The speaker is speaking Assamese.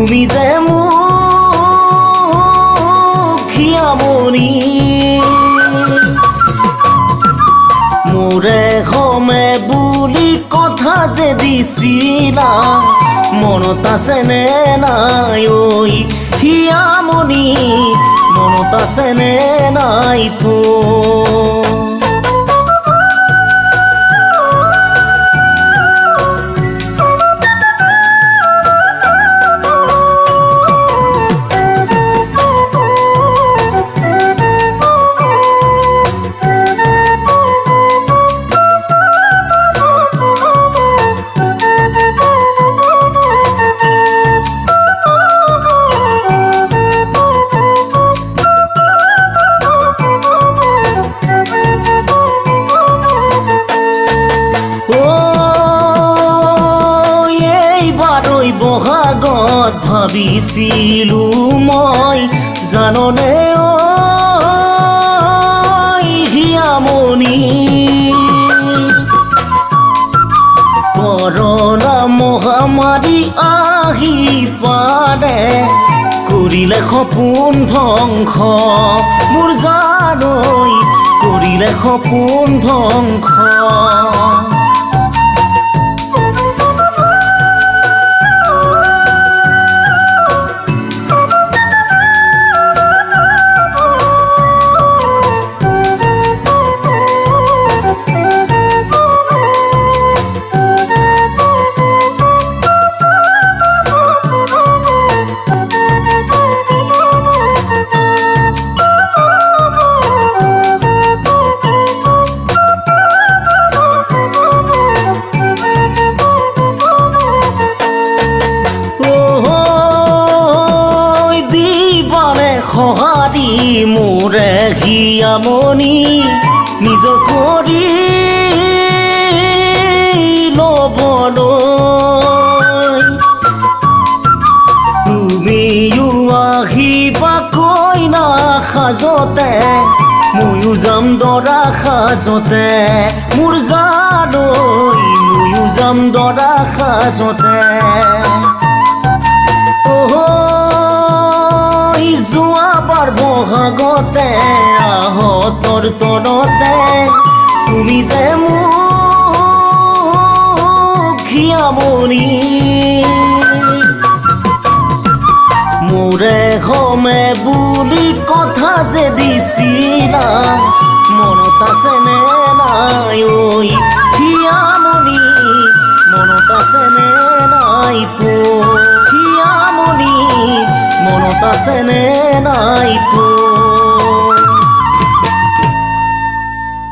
তুমি যে মোক হিয়ামণি মোৰে হমে বুলি কথা যে দিছিলা মনত আছেনে নাই ঐ হিয়ামণি মনত আছেনে নাই তো বহাগত ভাবিছিলো মই জাননে ঐ হিয়ামণি করোনা মহামারী আহি পারে করিলে সপোন ধ্বংস মোৰ জানৈ কৰিলে সপোন ধ্বংস সহাৰি মোৰে হিয়ামণি নিজ কৰি ল'বলৈ তুমিও আহিবা কইনা সাজতে ময়ো যাম দৰা সাজতে মোৰ জানৈ ময়ো যাম দৰা সাজতে যোৱাবাৰ বহাগতে আহতৰ তৰতে তুমি যে মোক হিয়ামণি মোৰে হমে বুলি কথা যে দিছিলা মনত আছেনে নাই ঐ হিয়ামণি মনত আছেনে নাই তো হিয়ামণি মনত আছেনে নাই তো